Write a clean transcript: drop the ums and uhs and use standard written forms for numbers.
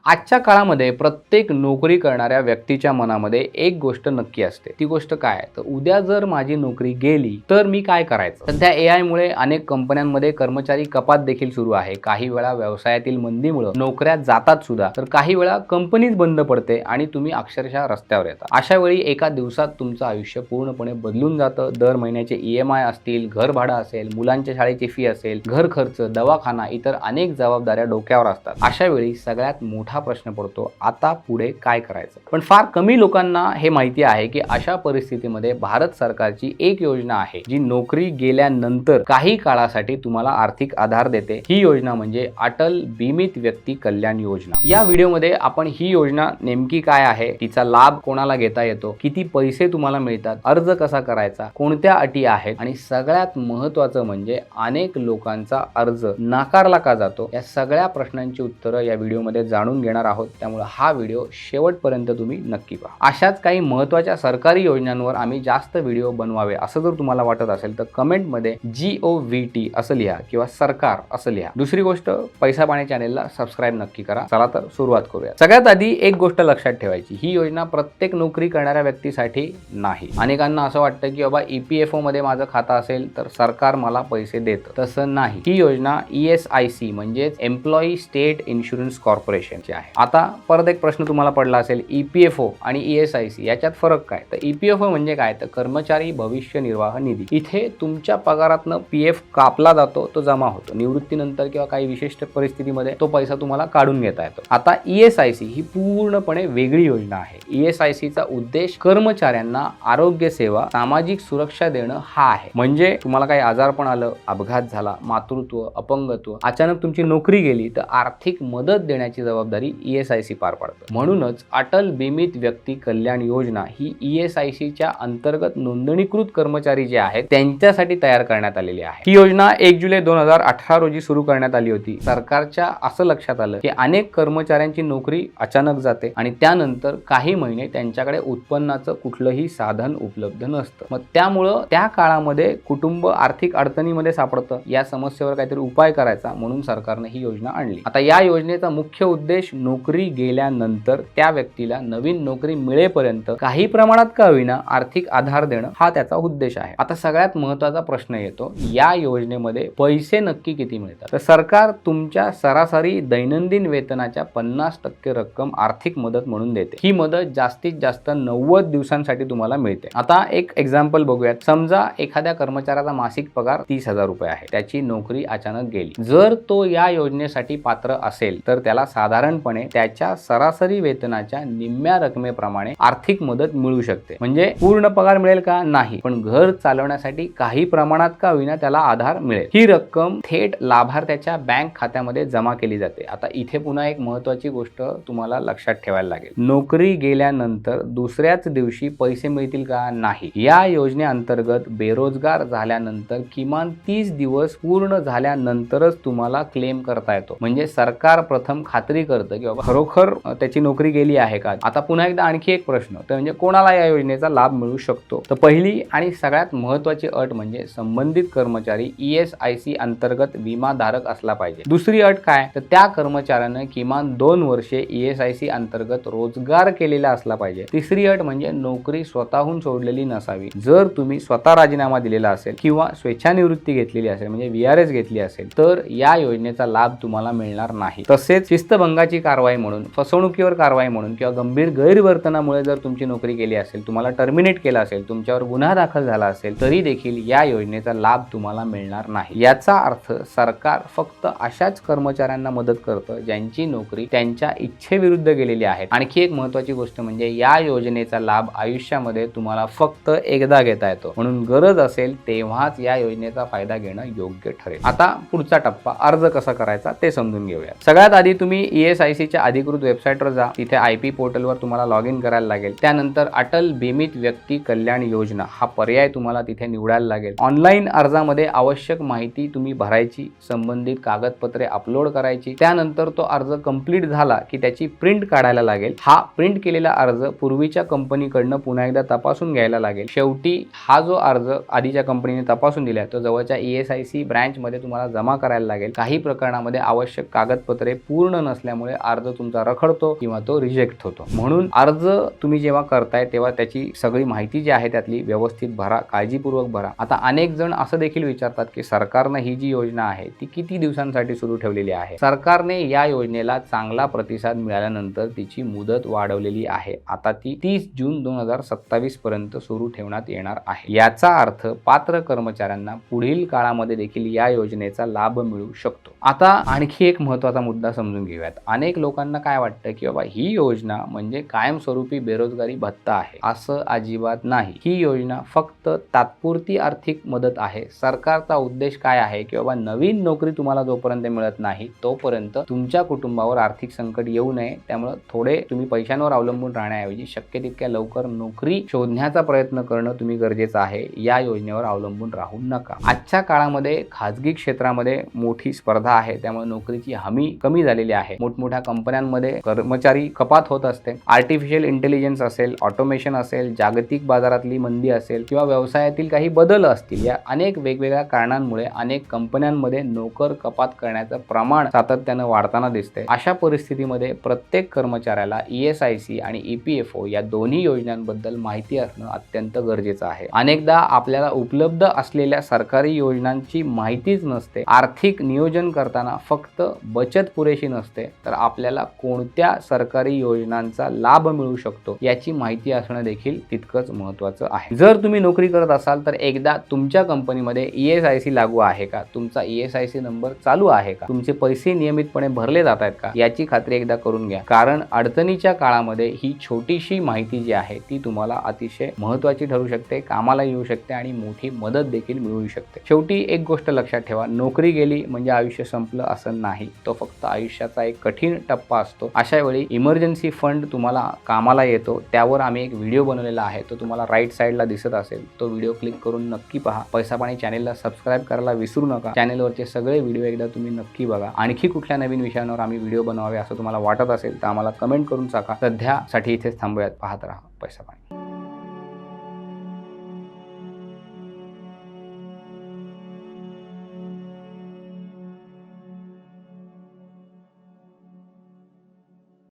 आजच्या काळामध्ये प्रत्येक नोकरी करणाऱ्या व्यक्तीच्या मनामध्ये एक गोष्ट नक्की असते. ती गोष्ट काय आहे? तर उद्या जर माझी नोकरी गेली तर मी काय करायचं? सध्या AI मुळे अनेक कंपन्यांमध्ये कर्मचारी कपात देखील सुरू आहे. काही वेळा व्यवसायातील मंदीमुळे नोकऱ्या जातात सुद्धा, तर काही वेळा कंपनीच बंद पडते आणि तुम्ही अक्षरशः रस्त्यावर येता. अशा वेळी एका दिवसात तुमचं आयुष्य पूर्णपणे बदलून जातं. दर महिन्याचे EMI असतील, घर भाडं असेल, मुलांच्या शाळेची फी असेल, घर खर्च, दवाखाना, इतर अनेक जबाबदाऱ्या डोक्यावर असतात. अशा वेळी सगळ्यात मोठा प्रश्न पडतो, आता पुढे काय करायचं? पण फार कमी लोकांना हे माहिती आहे की अशा परिस्थितीमध्ये भारत सरकारची एक योजना आहे जी नोकरी गेल्यानंतर काही काळासाठी तुम्हाला आर्थिक आधार देते. ही योजना म्हणजे अटल बीमित व्यक्ती कल्याण योजना. या व्हिडिओमध्ये आपण ही योजना नेमकी काय आहे, तिचा लाभ कोणाला घेता येतो, किती पैसे तुम्हाला मिळतात, अर्ज कसा करायचा, कोणत्या अटी आहेत आणि सगळ्यात महत्त्वाचं म्हणजे अनेक लोकांचा अर्ज नाकारला का जातो, या सगळ्या प्रश्नांची उत्तरं या व्हिडिओमध्ये जाणून घेणार आहोत. त्यामुळे हा व्हिडिओ शेवटपर्यंत तुम्ही नक्की पहा. अशाच काही महत्त्वाच्या सरकारी योजनांवर आम्ही जास्त व्हिडिओ बनवावे असं जर तुम्हाला वाटत असेल तर कमेंटमध्ये GOVT असं लिहा किंवा सरकार असं लिहा. दुसरी गोष्ट, पैसा पाणी चॅनेलला सबस्क्राईब नक्की करा. चला तर सुरुवात करूया. सगळ्यात आधी एक गोष्ट लक्षात ठेवायची, ही योजना प्रत्येक नोकरी करणाऱ्या व्यक्तीसाठी नाही. अनेकांना असं वाटतं की बाबा EPFO मध्ये माझं खातं असेल तर सरकार मला पैसे देतं. तसं नाही. ही योजना ESIC म्हणजे एम्प्लॉई स्टेट इन्शुरन्स कॉर्पोरेशनची आहे. आता परत एक प्रश्न तुम्हाला पडला असेल, EPFO आणि ESIC याच्यात फरक काय? तर EPFO म्हणजे काय? तर कर्मचारी भविष्य निर्वाह निधी. इथे तुमच्या पगारातनं PF कापला जातो, तो जमा होतो. निवृत्तीनंतर किंवा काही विशिष्ट परिस्थितीमध्ये तो पैसा तुम्हाला काढून घेता येतो. आता ESIC ही पूर्णपणे वेगळी योजना आहे. ESICचा उद्देश कर्मचाऱ्यांना आरोग्य सेवा, सामाजिक सुरक्षा देणं हा आहे. म्हणजे तुम्हाला काही आजारपण आलं, अपघात झाला, मातृत्व, अपंगत्व, अचानक तुमची नोकरी गेली तर आर्थिक मदत देण्याची जबाबदारी ESIC पार पाडतं. म्हणूनच अटल बीमित व्यक्ती कल्याण योजना ही ESICच्या अंतर्गत नोंदणीकृत कर्मचारी जे आहेत त्यांच्यासाठी तयार करण्यात आलेली आहे. ही योजना 1 जुलै 2018 रोजी सुरू करण्यात आली होती. सरकारच्या असं लक्षात आलं की अनेक कर्मचाऱ्यांची नोकरी अचानक जाते आणि त्यानंतर काही महिने त्यांच्याकडे उत्पन्नाचं कुठलंही साधन उपलब्ध नसतं. मग त्यामुळं त्या काळामध्ये कुटुंब आर्थिक अडचणीमध्ये सापडतं. या समस्येवर काहीतरी उपाय करायचा म्हणून सरकारने ही योजना आणली. आता या योजनेचा मुख्य उद्देश नोकरी गेल्यानंतर त्या व्यक्तीला नवीन नोकरी मिळेपर्यंत काही प्रमाणात का होईना आर्थिक आधार देणं हा त्याचा उद्देश आहे. आता सगळ्यात महत्त्वाचा प्रश्न येतो, या योजनेमध्ये पैसे नक्की किती मिळतात? तर सरकार तुमच्या सरासरी दैनंदिन वेतनाच्या 50% रक्कम आर्थिक मदत म्हणून देते. ही मदत जास्तीत जास्त 90 दिवसांसाठी तुम्हाला मिळते. आता एक एक्झाम्पल बघूयात. समजा एखाद्या कर्मचाऱ्याचा मासिक पगार 30,000 रुपये आहे. त्याची नोकरी अचानक गेली. जर तो या योजनेसाठी पात्र असेल तर त्याला साधारणपणे त्याच्या सरासरी वेतनाच्या निम्म्या रकमेप्रमाणे आर्थिक मदत मिळू शकते. म्हणजे पूर्ण पगार मिळेल का? नाही, पण घर चालवण्यासाठी काही प्रमाणात का होईना त्याला आधार मिळेल. ही रक्कम थेट लाभार्थ्याच्या बँक खात्यामध्ये जमा केली जाते. आता इथे पुन्हा एक महत्त्वाची गोष्ट तुम्हाला लक्षात ठेवायला लागेल, नोकरी गेल्यानंतर दुसऱ्याच दिवशी पैसे मिळतील का? नाही. या योजनेअंतर्गत बेरोजगार झाल्यानंतर किमान 30 दिवस पूर्ण झाल्यानंतरच तुम्हाला क्लेम करता येतो. म्हणजे सरकार प्रथम खात्री करतं की बाबा खरोखर त्याची नोकरी गेली आहे का. आता पुन्हा एकदा आणखी एक प्रश्न, तर म्हणजे कोणाला या योजनेचा लाभ मिळू शकतो? तर पहिली आणि सगळ्यात महत्त्वाची अट म्हणजे संबंधित कर्मचारी ESIC अंतर्गत विमाधारक असला पाहिजे. दुसरी अट काय? तर त्या कर्मचाऱ्यानं किमान 2 वर्षे ESIC अंतर्गत रोजगार केलेला असला पाहिजे. तिसरी अट म्हणजे नोकरी स्वतःहून सोडलेली नसावी. जर तुम्ही स्वतः राजीनामा दिलेला असेल किंवा स्वेच्छानिवृत्ती घेतलेली असेल म्हणजे VRS घेतली असेल तर या योजनेचा लाभ तुम्हाला मिळणार नाही. तसेच शिस्तभंगाची कारवाई म्हणून, फसवणुकीवर कारवाई म्हणून किंवा गंभीर गैरवर्तनामुळे जर तुमची नोकरी गेली असेल, तुम्हाला टर्मिनेट केलं असेल, तुमच्यावर गुन्हा दाखल झाला असेल तरी देखील या योजनेचा लाभ तुम्हाला मिळणार नाही. याचा अर्थ सरकार फक्त अशाच कर्मचाऱ्यांना मदत करतं ज्यांची नोकरी त्यांच्या इच्छेविरुद्ध गेलेली आहे. आणखी एक महत्त्वाची गोष्ट म्हणजे या योजनेचा लाभ आयुष्यामध्ये तुम्हाला फक्त एकदा घेता येतो. म्हणून गरज असेल तेव्हाच या योजनेचा फायदा घेणं योग्य ठरेल. आता पुढचा टप्पा, अर्ज कसा करायचा ते समजून घेऊया. सगळ्यात आधी तुम्ही ESICच्या अधिकृत वेबसाईटवर जा. तिथे IP पोर्टलवर तुम्हाला लॉग इन करायला लागेल. त्यानंतर अटल बीमित व्यक्ती कल्याण योजना हा पर्याय तुम्हाला तिथे निवडायला लागेल. ऑनलाईन अर्जामध्ये आवश्यक माहिती तुम्ही भरायची, संबंधित कागदपत्रे अपलोड करायची. त्यानंतर तो अर्ज कंप्लीट झाला की त्याची प्रिंट काढायला लागेल. हा प्रिंट केलेला अर्ज पूर्वीच्या कंपनीकडनं पुन्हा एकदा तपासून घ्यायला लागेल. शेवटी हा जो अर्ज आधीच्या कंपनीने तपासून दिला तो जवळच्या ESIC ब्रँच मध्ये तुम्हाला जमा करायला लागेल. काही प्रकरणामध्ये आवश्यक कागदपत्रे पूर्ण नसल्यामुळे त्यामुळे अर्ज तुमचा रखडतो किंवा तो रिजेक्ट होतो. म्हणून अर्ज तुम्ही जेव्हा करताय तेव्हा त्याची सगळी माहिती जी आहे त्यातली व्यवस्थित भरा, काळजीपूर्वक भरा. आता अनेक जण असं देखील विचारतात की सरकारनं ही जी योजना आहे ती किती दिवसांसाठी सुरू ठेवलेली आहे. सरकारने या योजनेला चांगला प्रतिसाद मिळाल्यानंतर तिची मुदत वाढवलेली आहे. आता ती 30 जून 2027 पर्यंत सुरू ठेवण्यात येणार आहे. याचा अर्थ पात्र कर्मचाऱ्यांना पुढील काळामध्ये देखील या योजनेचा लाभ मिळू शकतो. आता आणखी एक महत्त्वाचा मुद्दा समजून घेऊयात. अनेक लोकांना काय वाटतं की बाबा ही योजना म्हणजे कायमस्वरूपी बेरोजगारी भत्ता आहे. असं अजिबात नाही. ही योजना फक्त तात्पुरती आर्थिक मदत आहे. सरकारचा उद्देश काय आहे की बाबा नवीन नोकरी तुम्हाला जोपर्यंत मिळत नाही तोपर्यंत तुमच्या कुटुंबावर आर्थिक संकट येऊ नये. त्यामुळे थोडे तुम्ही पैशांवर अवलंबून राहण्याऐवजी शक्य तितक्या लवकर नोकरी शोधण्याचा प्रयत्न करणं तुम्ही गरजेचं आहे. या योजनेवर अवलंबून राहू नका. आजच्या काळामध्ये खाजगी क्षेत्रामध्ये मोठी स्पर्धा आहे. त्यामुळे नोकरीची हमी कमी झालेली आहे. मोठमोठ्या कंपन्यांमध्ये कर्मचारी कपात होत असते. आर्टिफिशियल इंटेलिजन्स असेल, ऑटोमेशन असेल, जागतिक बाजारातली मंदी असेल किंवा व्यवसायातील काही बदल असतील, या अनेक वेगवेगळ्या कारणांमुळे अनेक कंपन्यांमध्ये नोकर कपात करण्याचं प्रमाण सातत्यानं वाढताना दिसते. अशा परिस्थितीमध्ये प्रत्येक कर्मचाऱ्याला ESIC आणि EPFO या दोन्ही योजनांबद्दल माहिती असणं अत्यंत गरजेचं आहे. अनेकदा आपल्याला उपलब्ध असलेल्या सरकारी योजनांची माहितीच नसते. आर्थिक नियोजन करताना फक्त बचत पुरेशी नसते, तर आपल्याला कोणत्या सरकारी योजनांचा लाभ मिळू शकतो याची माहिती असणं देखील तितकंच महत्त्वाचं आहे. जर तुम्ही नोकरी करत असाल तर एकदा तुमच्या कंपनीमध्ये ESIC लागू आहे का, तुमचा ESIC नंबर चालू आहे का, तुमचे पैसे नियमितपणे भरले जात आहेत का, याची खात्री एकदा करून घ्या. कारण अडचणीच्या काळामध्ये ही छोटीशी माहिती जी आहे ती तुम्हाला अतिशय महत्त्वाची ठरू शकते, कामाला येऊ शकते आणि मोठी मदत देखील मिळू शकते. शेवटी एक गोष्ट लक्षात ठेवा, नोकरी गेली म्हणजे आयुष्य संपलं असं नाही. तो फक्त आयुष्याचा एक कठीण टप्पा असतो. अशा वेळी इमर्जन्सी फंड तुम्हाला कामाला येतो. त्यावर आम्ही एक व्हिडिओ बनवलेला आहे, तो तुम्हाला राईट साईडला दिसत असेल. तो व्हिडिओ क्लिक करून नक्की पहा. पैसा पाणी चॅनेलला सबस्क्राईब करायला विसरू नका. चॅनेलवरचे सगळे व्हिडिओ एकदा तुम्ही नक्की बघा. आणखी कुठल्या नवीन विषयांवर आम्ही व्हिडिओ बनवावे असं तुम्हाला वाटत असेल तर आम्हाला कमेंट करून सांगा. सध्यासाठी इथेच थांबूयात. पाहत राहा पैसा पाणी.